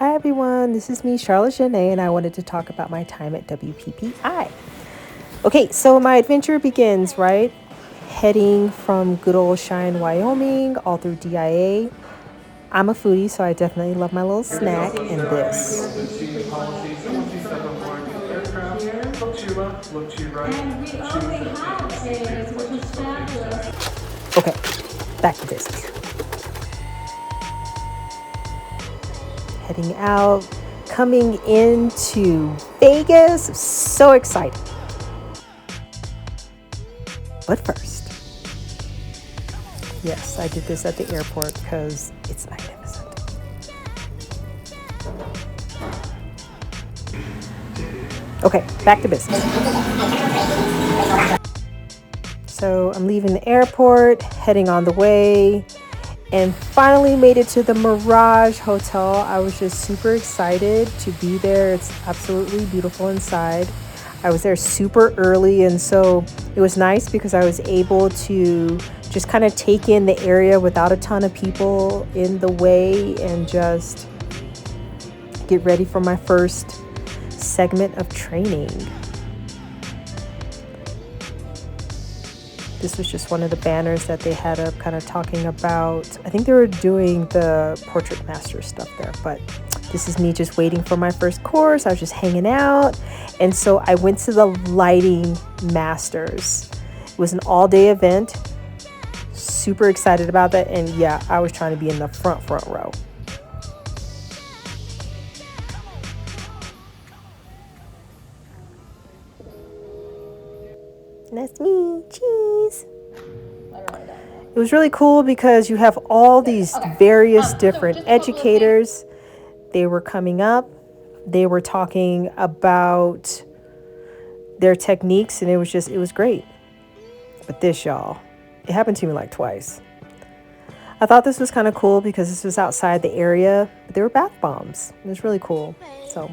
Hi everyone, this is me, Charlotte Janae, and I wanted to talk about my time at WPPI. Okay, so my adventure begins, right? Heading from good old Cheyenne, Wyoming, all through DIA. I'm a foodie, so I definitely love my little snack and this. Okay, back to business. Heading out, coming into Vegas, so excited. But first, yes, I did this at the airport because it's magnificent. Okay, back to business. So I'm leaving the airport, heading on the way, and finally made it to the Mirage Hotel. I was just super excited to be there. It's absolutely beautiful inside. I was there super early, and so it was nice because I was able to just kind of take in the area without a ton of people in the way and just get ready for my first segment of training. This was just one of the banners that they had up kind of talking about, I think they were doing the portrait master stuff there, but this is me just waiting for my first course. I was just hanging out. And so I went to the lighting masters. It was an all-day event. Super excited about that. And yeah, I was trying to be in the front row. And that's me. Cheese. It was really cool because you have all these various different educators. They were coming up. They were talking about their techniques, and it was great. But this, y'all, it happened to me like twice. I thought this was kind of cool because this was outside the area, but there were bath bombs. It was really cool. So,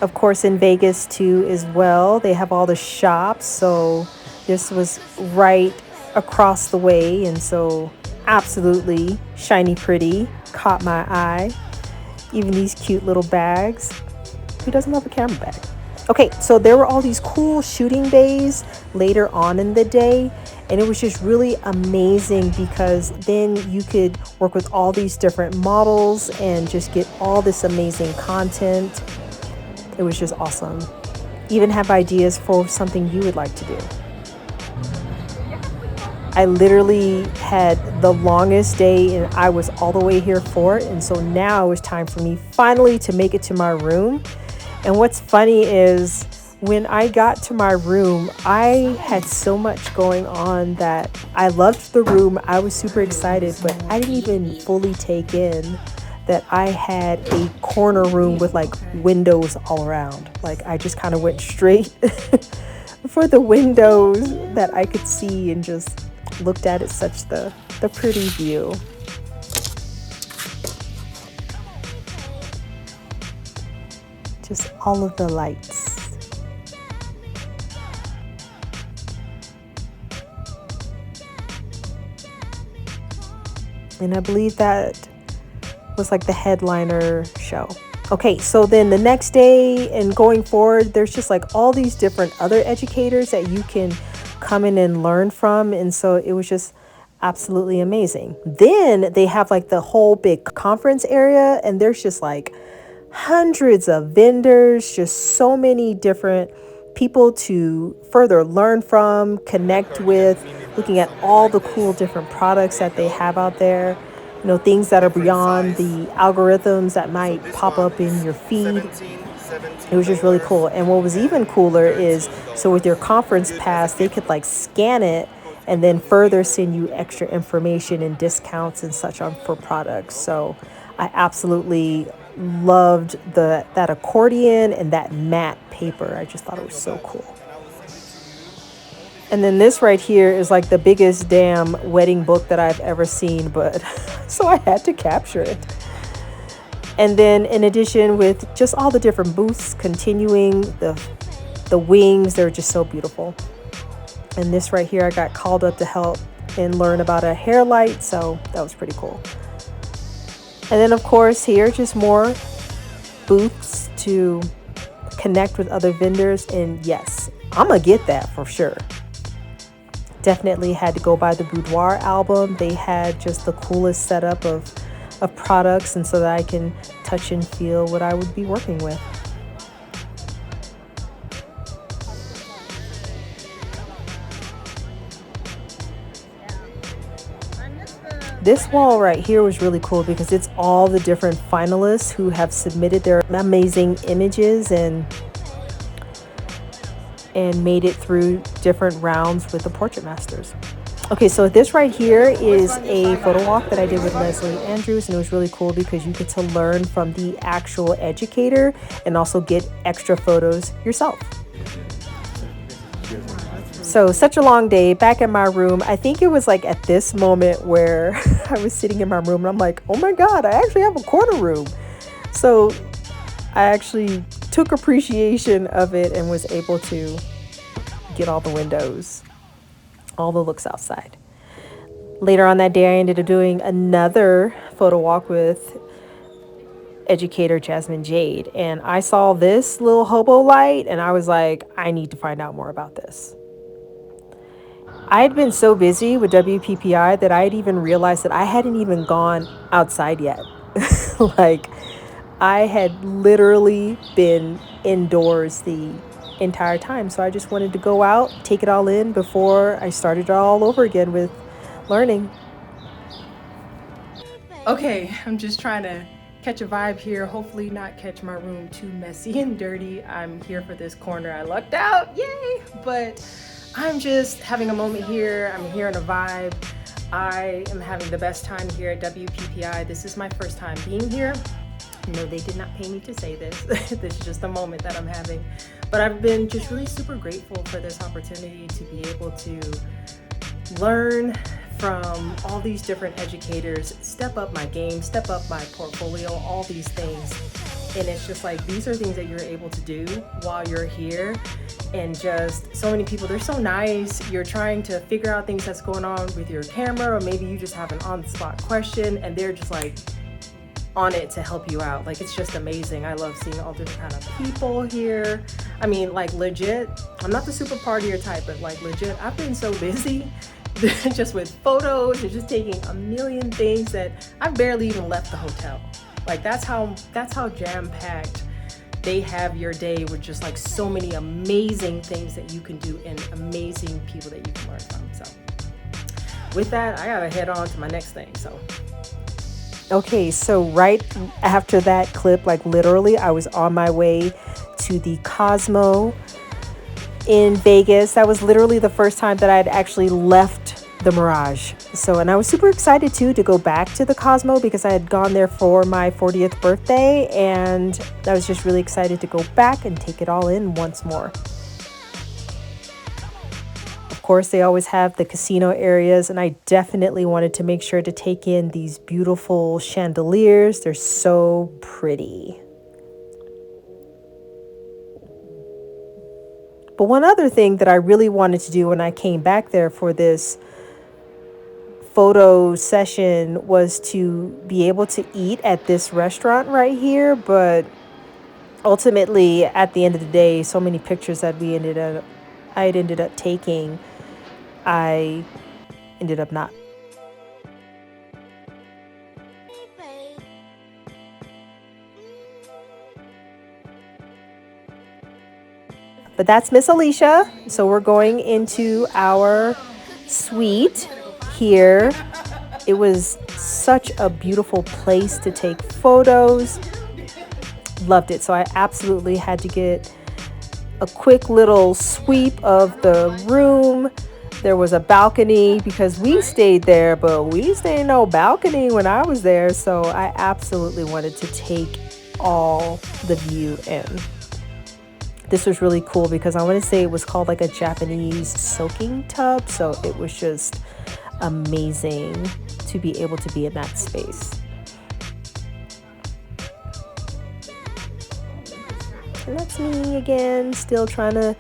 of course, in Vegas too as well, they have all the shops. So this was right across the way, and so absolutely shiny pretty, caught my eye. Even these cute little bags. Who doesn't love a camera bag? Okay, so there were all these cool shooting bays later on in the day, and it was just really amazing because then you could work with all these different models and just get all this amazing content. It was just awesome. Even have ideas for something you would like to do. I literally had the longest day and I was all the way here for it. And so now it was time for me finally to make it to my room. And what's funny is when I got to my room, I had so much going on that I loved the room. I was super excited, but I didn't even fully take in that I had a corner room with like windows all around. Like I just kind of went straight for the windows that I could see and just looked at it, such the pretty view. Just all of the lights. And I believe that was like the headliner show. Okay, so then the next day and going forward, there's just like all these different other educators that you can come in and learn from. And so it was just absolutely amazing. Then they have like the whole big conference area, and there's just like hundreds of vendors, just so many different people to further learn from, connect with, looking at all the cool different products that they have out there. You know, things that are beyond the algorithms that might pop up in your feed. It was just really cool. And what was even cooler is, so with your conference pass, they could like scan it and then further send you extra information and discounts and such on for products. So I absolutely loved that accordion and that matte paper. I just thought it was so cool. And then this right here is like the biggest damn wedding book that I've ever seen, but so I had to capture it. And then in addition, with just all the different booths continuing, the wings, they're just so beautiful. And this right here, I got called up to help and learn about a hair light. So that was pretty cool. And then of course here, just more booths to connect with other vendors. And yes, I'm gonna get that for sure. Definitely had to go buy the Boudoir album. They had just the coolest setup of products, and so that I can touch and feel what I would be working with. This wall right here was really cool because it's all the different finalists who have submitted their amazing images and made it through different rounds with the portrait masters. Okay, so this right here is a photo walk that I did with Leslie Andrews, and it was really cool because you get to learn from the actual educator and also get extra photos yourself. So such a long day back in my room. I think it was like at this moment where I was sitting in my room and I'm like, oh my God, I actually have a corner room. So I actually took appreciation of it and was able to get all the windows, all the looks outside. Later on that day, I ended up doing another photo walk with educator Jasmine Jade. And I saw this little hobo light and I was like, I need to find out more about this. I had been so busy with WPPI that I had even realized that I hadn't even gone outside yet. Like, I had literally been indoors the entire time. So I just wanted to go out, take it all in before I started all over again with learning. Okay, I'm just trying to catch a vibe here. Hopefully not catch my room too messy and dirty. I'm here for this corner. I lucked out, yay! But I'm just having a moment here. I'm here in a vibe. I am having the best time here at WPPI. This is my first time being here. No, they did not pay me to say this. This is just a moment that I'm having. But I've been just really super grateful for this opportunity to be able to learn from all these different educators, step up my game, step up my portfolio, all these things. And it's just like, these are things that you're able to do while you're here. And just so many people, they're so nice. You're trying to figure out things that's going on with your camera, or maybe you just have an on-the-spot question and they're just like on it to help you out. Like, it's just amazing. I love seeing all different kind of people here. I mean, like, legit, I'm not the super partier type, but like legit, I've been so busy just with photos and just taking a million things that I've barely even left the hotel. Like, that's how jam-packed they have your day, with just like so many amazing things that you can do and amazing people that you can learn from. So with that, I gotta head on to my next thing. So okay, so right after that clip, like literally I was on my way to the Cosmo in Vegas. That was literally the first time that I had actually left the Mirage. So, and I was super excited too to go back to the Cosmo because I had gone there for my 40th birthday, and I was just really excited to go back and take it all in once more. Of course, they always have the casino areas, and I definitely wanted to make sure to take in these beautiful chandeliers. They're so pretty. But one other thing that I really wanted to do when I came back there for this photo session was to be able to eat at this restaurant right here. But ultimately, at the end of the day, so many pictures that I had ended up taking, I ended up not. But that's Miss Alicia. So we're going into our suite here. It was such a beautiful place to take photos. Loved it. So I absolutely had to get a quick little sweep of the room. There was a balcony because we stayed there, but we stayed in no balcony when I was there. So I absolutely wanted to take all the view in. This was really cool because I want to say it was called like a Japanese soaking tub. So it was just amazing to be able to be in that space. And that's me again, still trying to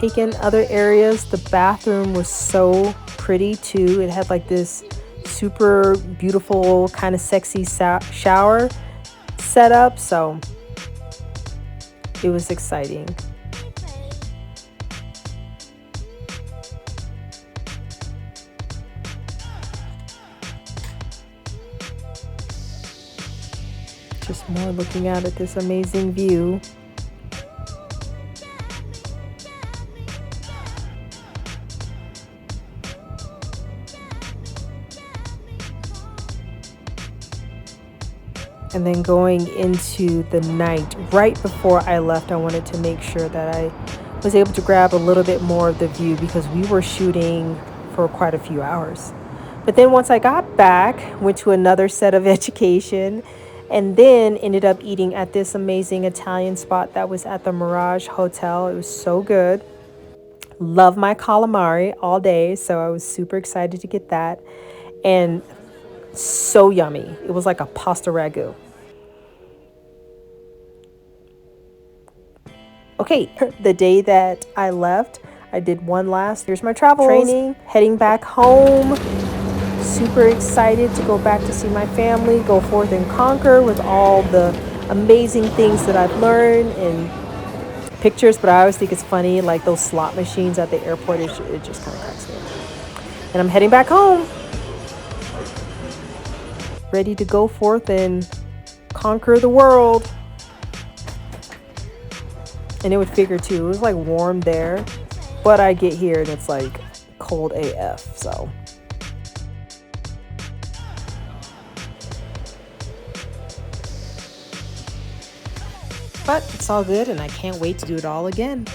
take in other areas. The bathroom was so pretty too. It had like this super beautiful kind of sexy shower set up, so it was exciting. Just more looking out at this amazing view. And then going into the night, right before I left, I wanted to make sure that I was able to grab a little bit more of the view because we were shooting for quite a few hours. But then once I got back, went to another set of education, and then ended up eating at this amazing Italian spot that was at the Mirage Hotel. It was so good. Love my calamari all day, so I was super excited to get that. And so yummy. It was like a pasta ragu. Okay, the day that I left, I did one last, here's my travel training, heading back home. Super excited to go back to see my family, go forth and conquer with all the amazing things that I've learned and pictures. But I always think it's funny, like those slot machines at the airport, it just kind of cracks me up. And I'm heading back home, ready to go forth and conquer the world. And it would figure too, it was like warm there, but I get here and it's like cold AF, so. But it's all good and I can't wait to do it all again.